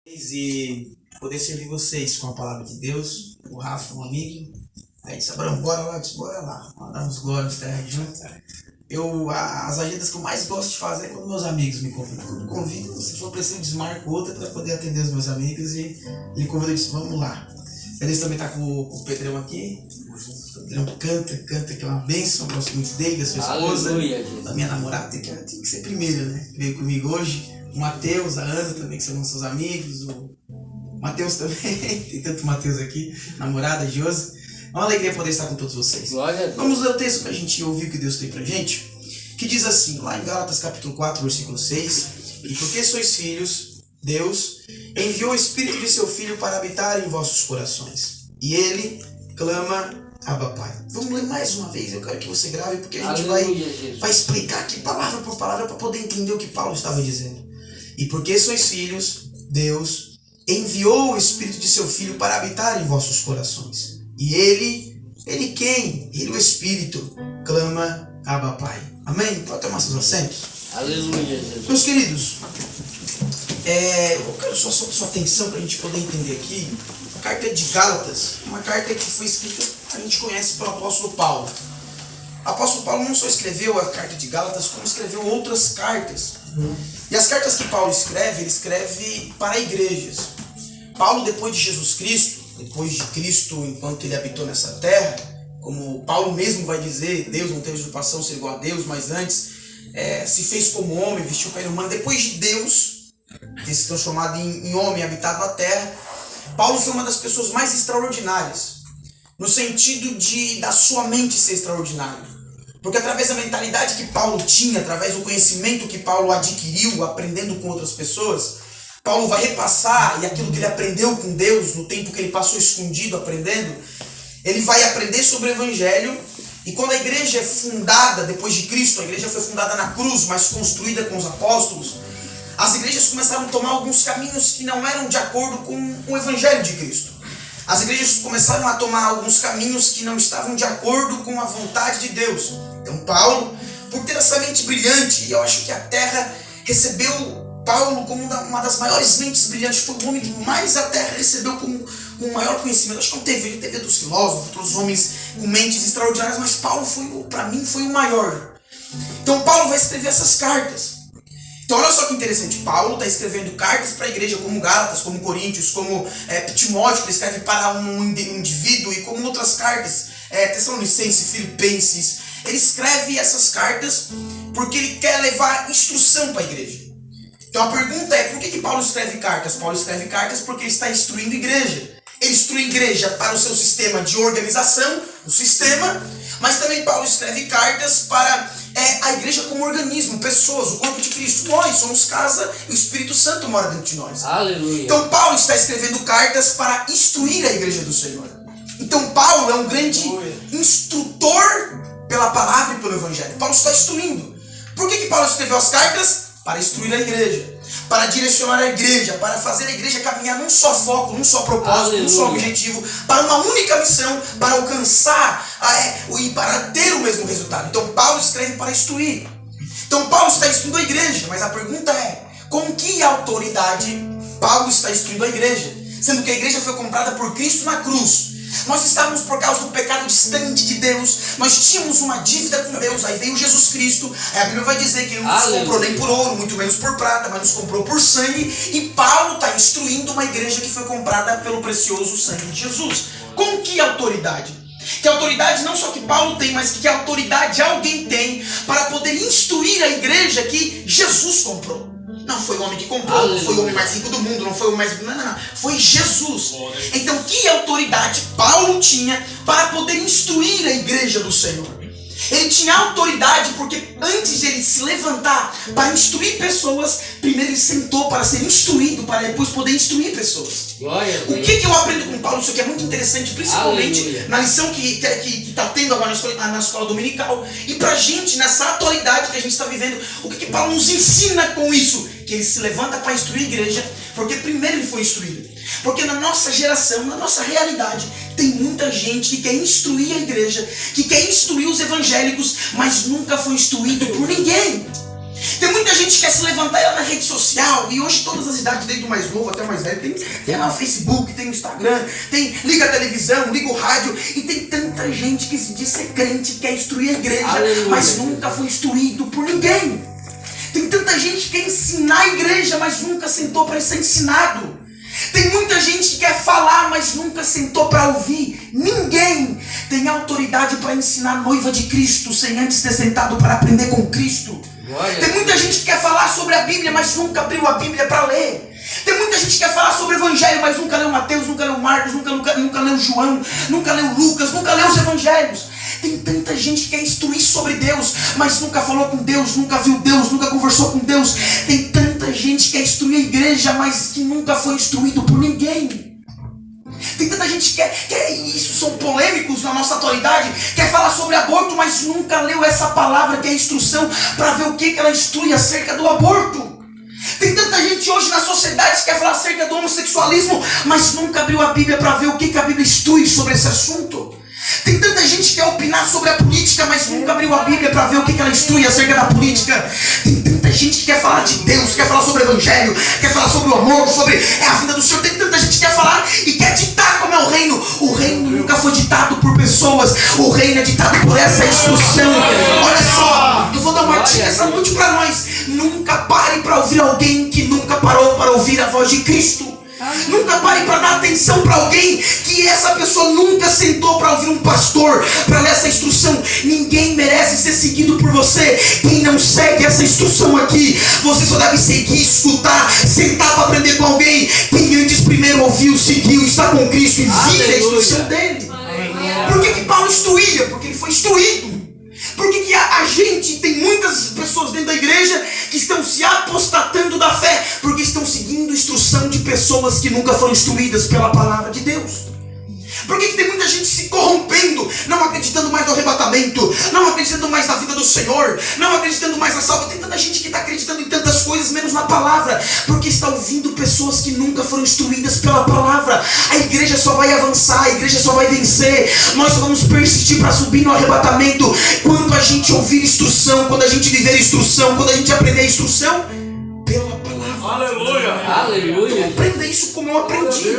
E poder servir vocês com a palavra de Deus. O Rafa, um amigo, aí disse: Abraão, bora lá, disse, bora lá, mandamos glórias, tá junto. As agendas que eu mais gosto de fazer é quando meus amigos me convidam. Quando me convidam, se for preciso, desmarco outra para poder atender os meus amigos. E ele convidou e disse: vamos lá. Eles também tá com o Pedrão aqui. O Pedrão canta, que é uma bênção. Eu gosto muito dele, da sua esposa, da minha namorada, tem que ser primeiro, né? Veio comigo hoje. O Matheus, a Ana também, que são nossos amigos. O Matheus também, tem tanto Matheus aqui. Namorada, Josi. É uma alegria poder estar com todos vocês. Vamos ler o texto para a gente ouvir o que Deus tem pra gente. Que diz assim, lá em Gálatas capítulo 4, versículo 6. E porque sois filhos, Deus enviou o Espírito de seu Filho para habitar em vossos corações. E Ele clama: Abba, Pai. Vamos ler mais uma vez. Eu quero que você grave, porque a gente vai explicar aqui palavra por palavra para poder entender o que Paulo estava dizendo. E porque sois filhos, Deus enviou o Espírito de seu Filho para habitar em vossos corações. E Ele quem? Ele, o Espírito, clama: Abba, Pai. Amém? Pode tomar seus assentos. Aleluia, Jesus. Meus queridos, eu quero sua atenção para a gente poder entender aqui. A carta de Gálatas, uma carta que foi escrita, a gente conhece pelo apóstolo Paulo. O apóstolo Paulo não só escreveu a carta de Gálatas, como escreveu outras cartas. E as cartas que Paulo escreve, ele escreve para igrejas. Paulo, depois de Jesus Cristo, depois de Cristo enquanto ele habitou nessa terra, como Paulo mesmo vai dizer, Deus não teve usurpação, ser igual a Deus, mas antes se fez como homem, vestiu pele humana. Depois de Deus ter se transformado em homem, habitado na terra, Paulo foi uma das pessoas mais extraordinárias, no sentido da sua mente ser extraordinária. Porque através da mentalidade que Paulo tinha, através do conhecimento que Paulo adquiriu, aprendendo com outras pessoas, Paulo vai repassar, e aquilo que ele aprendeu com Deus, no tempo que ele passou escondido aprendendo, ele vai aprender sobre o Evangelho. E quando a igreja é fundada, depois de Cristo, a igreja foi fundada na cruz, mas construída com os apóstolos, as igrejas começaram a tomar alguns caminhos que não eram de acordo com o Evangelho de Cristo. As igrejas começaram a tomar alguns caminhos que não estavam de acordo com a vontade de Deus. Então Paulo, por ter essa mente brilhante, e eu acho que a terra recebeu Paulo como uma das maiores mentes brilhantes, foi o homem que mais a terra recebeu com o maior conhecimento. Acho que não teve dos filósofos, outros homens com mentes extraordinárias, mas Paulo, para mim, foi o maior. Então Paulo vai escrever essas cartas. Então olha só que interessante, Paulo está escrevendo cartas para a igreja como Gálatas, como Coríntios, como Timóteo, que ele escreve para um indivíduo, e como outras cartas, Tessalonicenses, Filipenses. Ele escreve essas cartas porque ele quer levar instrução para a igreja. Então a pergunta é, por que Paulo escreve cartas? Paulo escreve cartas porque ele está instruindo a igreja. Ele instrui a igreja para o seu sistema de organização, o sistema, mas também Paulo escreve cartas para a igreja como organismo, pessoas, o corpo de Cristo. Nós somos casa e o Espírito Santo mora dentro de nós. Aleluia. Então Paulo está escrevendo cartas para instruir a igreja do Senhor. Então Paulo é um grande instrutor pela palavra e pelo Evangelho. Paulo está instruindo. Por que Paulo escreveu as cartas? Para instruir a igreja, para direcionar a igreja, para fazer a igreja caminhar num só foco, num só propósito, num só objetivo, para uma única missão, para alcançar e para ter o mesmo resultado. Então Paulo escreve para instruir. Então Paulo está instruindo a igreja, mas a pergunta é, com que autoridade Paulo está instruindo a igreja? Sendo que a igreja foi comprada por Cristo na cruz. Nós estávamos, por causa do pecado, distante de Deus. Nós tínhamos uma dívida com Deus. Aí veio Jesus Cristo. Aí a Bíblia vai dizer que ele não nos comprou nem por ouro, muito menos por prata, mas nos comprou por sangue. E Paulo está instruindo uma igreja que foi comprada pelo precioso sangue de Jesus. Com que autoridade? Que autoridade não só que Paulo tem, mas que autoridade alguém tem para poder instruir a igreja que Jesus comprou. Não foi o homem que comprou, não foi o homem mais rico do mundo, não foi o mais... Não. Foi Jesus. Então, que autoridade Paulo tinha para poder instruir a igreja do Senhor? Ele tinha autoridade porque antes de ele se levantar para instruir pessoas, primeiro ele sentou para ser instruído, para depois poder instruir pessoas. O que eu aprendo com Paulo? Isso aqui é muito interessante, principalmente na lição que está tendo agora na escola dominical. E pra gente, nessa atualidade que a gente está vivendo, o que Paulo nos ensina com isso? Que ele se levanta para instruir a igreja, porque primeiro ele foi instruído. Porque na nossa geração, na nossa realidade, tem muita gente que quer instruir a igreja, que quer instruir os evangélicos, mas nunca foi instruído por ninguém. Tem muita gente que quer se levantar e ir lá na rede social. E hoje todas as idades, desde o mais novo até o mais velho, tem lá o Facebook, tem o Instagram, liga a televisão, liga o rádio. E tem tanta gente que se diz ser crente, quer instruir a igreja, Aleluia. Mas nunca foi instruído por ninguém. Tem tanta gente que quer ensinar a igreja, mas nunca sentou para ser ensinado. Tem muita gente que quer falar, mas nunca sentou para ouvir. Ninguém tem autoridade para ensinar a noiva de Cristo sem antes ter sentado para aprender com Cristo. Tem muita gente que quer falar sobre a Bíblia, mas nunca abriu a Bíblia para ler. Tem muita gente que quer falar sobre o Evangelho, mas nunca leu Mateus, nunca leu Marcos, nunca leu João, nunca leu Lucas, nunca leu os Evangelhos. Tem tanta gente que quer instruir sobre Deus, mas nunca falou com Deus, nunca viu Deus, nunca conversou com Deus. Tem tanta gente que quer instruir a igreja, mas que nunca foi instruído por ninguém. Tem tanta gente que quer, isso são polêmicos na nossa atualidade, quer falar sobre aborto, mas nunca leu essa palavra que é instrução para ver o que ela instrui acerca do aborto. Tem tanta gente hoje na sociedade que quer falar acerca do homossexualismo, mas nunca abriu a Bíblia para ver o que a Bíblia instrui sobre esse assunto. Tem tanta gente que quer opinar sobre a política, mas nunca abriu a Bíblia para ver o que ela instrui acerca da política. Tem tanta gente que quer falar de Deus, quer falar sobre o Evangelho, quer falar sobre o amor, sobre a vida do Senhor. Tem tanta gente que quer falar e quer ditar como é o reino. O reino nunca foi ditado por pessoas, o reino é ditado por essa instrução. Olha só, eu vou dar uma dica essa noite para nós. Nunca pare para ouvir alguém que nunca parou para ouvir a voz de Cristo. Nunca pare para dar atenção para alguém que essa pessoa nunca sentou para ouvir um pastor, para ler essa instrução. Ninguém merece ser seguido por você. Quem não segue essa instrução aqui, você só deve seguir, escutar, sentar para aprender com alguém. Quem antes primeiro ouviu, seguiu, está com Cristo e vive a instrução dele. Por que Paulo instruía? Porque ele foi instruído. Por que a gente tem muitas pessoas dentro da igreja que estão se apostatando da fé? Porque estão seguindo instrução de pessoas que nunca foram instruídas pela palavra de Deus. Por que tem muita gente se corrompendo, não acreditando mais no arrebatamento, não acreditando mais na vida do Senhor, não acreditando mais na salvação? Tem tanta gente que está acreditando em tantas coisas, menos na palavra, porque está ouvindo pessoas que nunca foram instruídas pela palavra. A igreja só vai avançar, a igreja só vai vencer, nós só vamos persistir para subir no arrebatamento quando a gente ouvir instrução, quando a gente viver instrução, quando a gente aprender a instrução pela palavra. Aleluia! Aleluia! Aprenda isso como eu aprendi.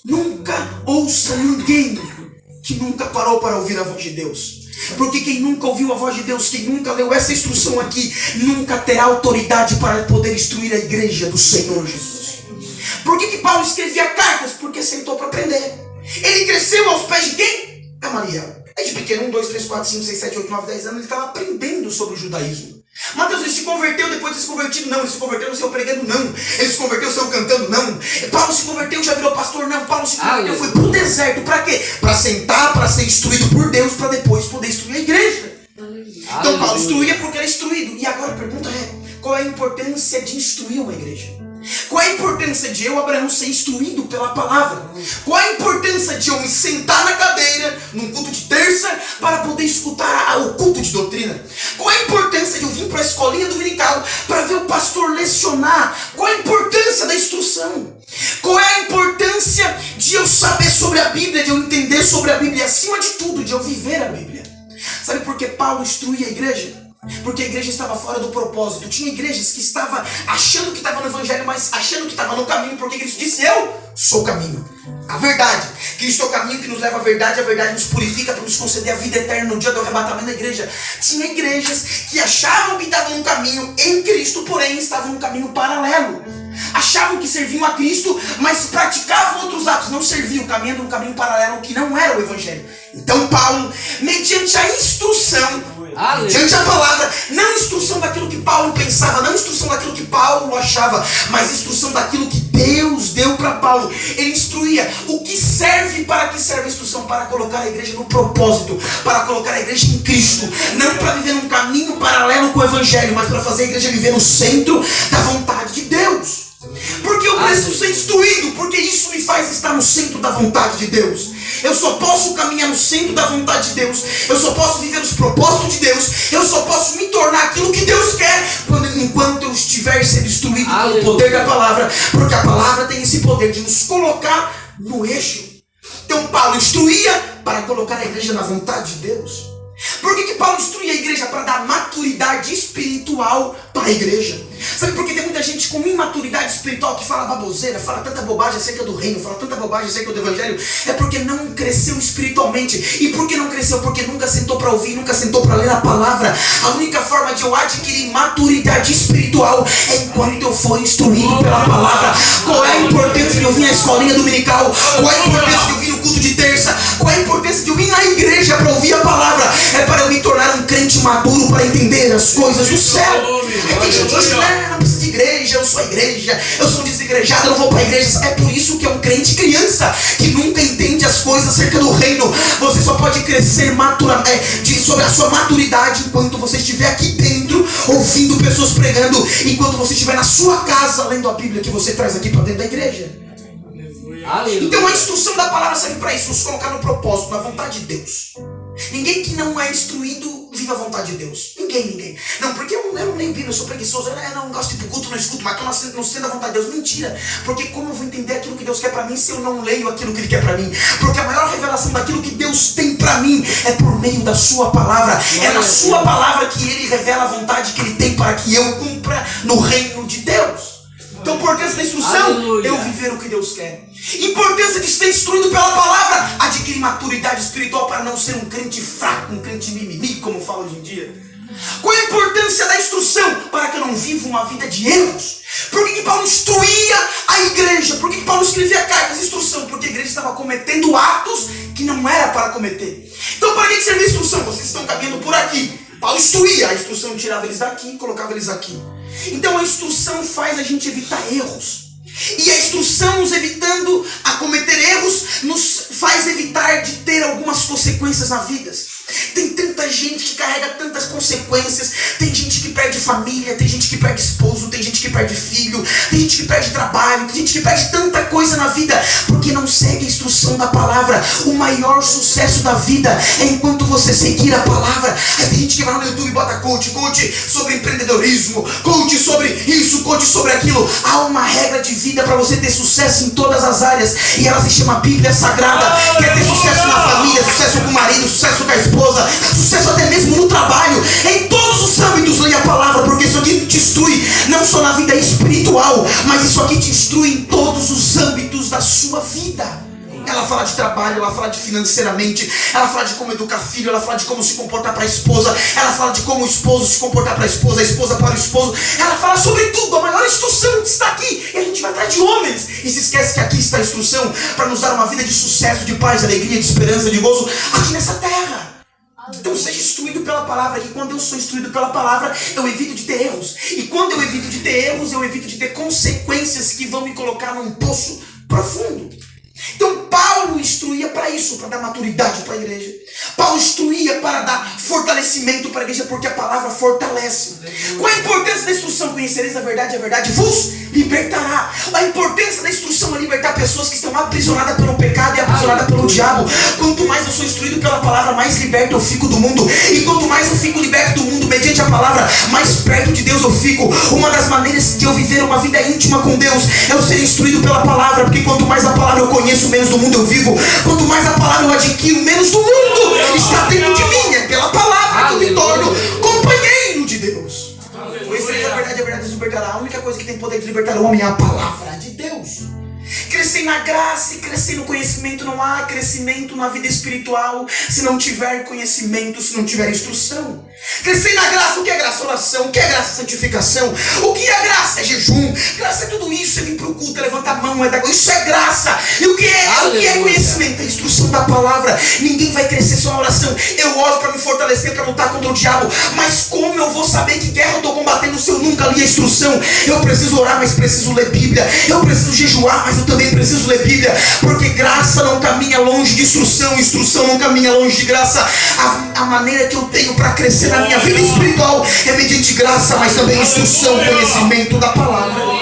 Nunca ouça ninguém que nunca parou para ouvir a voz de Deus. Porque quem nunca ouviu a voz de Deus, quem nunca leu essa instrução aqui, nunca terá autoridade para poder instruir a igreja do Senhor Jesus. Por que Paulo escrevia cartas? Porque sentou para aprender. Ele cresceu aos pés de quem? Gamaliel. Aí de pequeno, 1, 2, 3, 4, 5, 6, 7, 8, 9, 10 anos, ele estava aprendendo sobre o judaísmo. Mateus, ele se converteu depois de se convertido? Não. Ele se converteu no seu pregando? Não. Ele se converteu no seu cantando? Não. Paulo se converteu, já virou pastor? Não. Paulo se converteu, foi para o deserto. Para quê? Para sentar, para ser instruído por Deus, para depois poder instruir a igreja. Então Paulo instruía porque era instruído. E agora a pergunta é, qual é a importância de instruir uma igreja? Qual é a importância de eu, Abraão, ser instruído pela palavra? Qual é a importância de eu me sentar na cadeira, num culto de terça, para poder escutar o culto de doutrina? Qual é a importância de eu vir para a escolinha dominical, para ver o pastor lecionar? Qual é a importância da instrução? Qual é a importância de eu saber sobre a Bíblia, de eu entender sobre a Bíblia, e acima de tudo, de eu viver a Bíblia? Sabe por que Paulo instruía a igreja? Porque a igreja estava fora do propósito. Tinha igrejas que estavam achando que estavam no evangelho, mas achando que estavam no caminho, porque Cristo disse, eu sou o caminho, a verdade. Cristo é o caminho que nos leva à verdade, a verdade nos purifica para nos conceder a vida eterna no dia do arrebatamento da igreja. Tinha igrejas que achavam que estavam no caminho em Cristo, porém estavam no caminho paralelo. Achavam que serviam a Cristo, mas praticavam outros atos, não serviam, caminhando no caminho paralelo que não era o evangelho. Então Paulo, mediante a instrução, mediante a palavra, não instrução daquilo que Paulo pensava, não instrução daquilo que Paulo achava, mas instrução daquilo que Deus deu para Paulo. Ele instruía o que serve, para que serve a instrução, para colocar a igreja no propósito, para colocar a igreja em Cristo, não para viver num caminho paralelo com o evangelho, mas para fazer a igreja viver no centro da vontade de Deus. Porque eu preciso ser instruído, porque isso me faz estar no centro da vontade de Deus. Eu só posso caminhar no centro da vontade de Deus, eu só posso viver os propósitos de Deus, eu só posso me tornar aquilo que Deus quer enquanto eu estiver sendo instruído pelo poder da palavra, porque a palavra tem esse poder de nos colocar no eixo. Então Paulo instruía para colocar a igreja na vontade de Deus. Por que Paulo instrui a igreja? Para dar maturidade espiritual para a igreja. Sabe por que tem muita gente com imaturidade espiritual que fala baboseira, fala tanta bobagem acerca do reino, fala tanta bobagem acerca do evangelho? É porque não cresceu espiritualmente. E por que não cresceu? Porque nunca sentou para ouvir, nunca sentou para ler a palavra. A única forma de eu adquirir maturidade espiritual é enquanto eu for instruído pela palavra. Qual é a importância de eu vir na escolinha dominical? Qual é a importância de eu vir no culto de terça? Qual é a importância de eu vir na igreja para ouvir a palavra? É para eu me tornar um crente maduro para entender as coisas do céu. Tem gente hoje, não precisa de igreja, eu sou a igreja, eu sou um desigrejado, eu não vou para a igreja. É por isso que é um crente criança, que nunca entende as coisas acerca do reino. Você só pode crescer sobre a sua maturidade enquanto você estiver aqui dentro, ouvindo pessoas pregando, enquanto você estiver na sua casa, lendo a Bíblia que você traz aqui para dentro da igreja. Aleluia. Então a instrução da palavra serve para isso, nos colocar no propósito, na vontade de Deus. Ninguém que não é instruído vive a vontade de Deus. Ninguém. Não, porque eu não leio Bíblia, eu sou preguiçoso. Eu não gosto de ir pro culto, não escuto, mas estou não sendo a vontade de Deus. Mentira. Porque como eu vou entender aquilo que Deus quer para mim se eu não leio aquilo que Ele quer para mim? Porque a maior revelação daquilo que Deus tem para mim é por meio da sua palavra. É na sua palavra que Ele revela a vontade que Ele tem para que eu cumpra no reino de Deus. Então, importância da instrução, aleluia, eu viver o que Deus quer. Importância de ser instruído pela palavra, adquirir maturidade espiritual para não ser um crente fraco, um crente mimimi, como fala hoje em dia. Qual é a importância da instrução? Para que eu não viva uma vida de erros. Por que Paulo instruía a igreja? Por que Paulo escrevia cartas de instrução? Porque a igreja estava cometendo atos que não era para cometer. Então, para que servia a instrução? Vocês estão caminhando por aqui. Paulo instruía, a instrução tirava eles daqui e colocava eles aqui. Então a instrução faz a gente evitar erros. E a instrução, nos evitando a cometer erros, nos faz evitar de ter algumas consequências na vida. Tem tanta gente que carrega tantas consequências. Tem gente que perde família, tem gente que perde esposo, tem gente que perde filho, tem gente que perde trabalho, tem gente que perde tanta coisa na vida porque não segue a instrução da palavra. O maior sucesso da vida é enquanto você seguir a palavra. Aí tem gente que vai no YouTube e bota coach sobre empreendedorismo, coach sobre isso, coach sobre aquilo. Há uma regra de vida para você ter sucesso em todas as áreas e ela se chama Bíblia Sagrada. Quer ter sucesso na família, sucesso com o marido, sucesso com a esposa, sucesso até mesmo no trabalho, em todos os âmbitos, leia a palavra, porque isso aqui te instrui não só na vida espiritual, mas isso aqui te instrui em todos os âmbitos da sua vida. Ela fala de trabalho, ela fala de financeiramente, ela fala de como educar filho, ela fala de como se comportar para a esposa, ela fala de como o esposo se comportar para a esposa para o esposo, ela fala sobre tudo. A maior instrução está aqui e a gente vai atrás de homens e se esquece que aqui está a instrução para nos dar uma vida de sucesso, de paz, de alegria, de esperança, de gozo aqui nessa terra. Então seja instruído pela palavra. E quando eu sou instruído pela palavra, eu evito de ter erros. E quando eu evito de ter erros, eu evito de ter consequências que vão me colocar num poço profundo. Então Paulo instruía para isso, para dar maturidade para a igreja. Paulo instruía para dar fortalecimento para a igreja, porque a palavra fortalece. Qual a importância da instrução? Conhecereis a verdade vos libertará. A importância da instrução é libertar pessoas que estão aprisionadas pelo pecado e aprisionadas pelo diabo. Quanto mais eu sou instruído pela palavra, mais liberto eu fico do mundo. E quanto mais eu fico liberto do mundo mediante a palavra, mais perto de Deus eu fico. Uma das maneiras de eu viver uma vida íntima com Deus é eu ser instruído pela palavra, porque quanto mais a palavra eu conheço, menos do mundo eu vivo. Quanto mais a palavra eu adquiro, menos do mundo está dentro de mim. É pela palavra que eu me torno companheiro de Deus. Conhecereis a verdade vos libertará. A única coisa que tem poder de libertar o homem é a palavra de Deus. Crescer na graça e crescer no conhecimento. Não há crescimento na vida espiritual se não tiver conhecimento, se não tiver instrução. Crescer na graça. O que é graça? Oração. O que é graça? Santificação. O que é graça? É jejum. Graça é tudo isso. É vir pro culto, é levantar a mão, isso é graça. E o que é conhecimento? É a instrução da palavra. Ninguém vai crescer só na oração. Eu oro para me fortalecer, para lutar contra o diabo. Mas como eu vou saber que guerra eu estou combatendo se eu nunca li a instrução? Eu preciso orar, mas preciso ler Bíblia. Eu preciso jejuar, mas eu também preciso ler Bíblia. Porque graça não caminha longe de instrução. Instrução não caminha longe de graça. A maneira que eu tenho para crescer na minha vida espiritual é mediante graça, mas também instrução, conhecimento da palavra.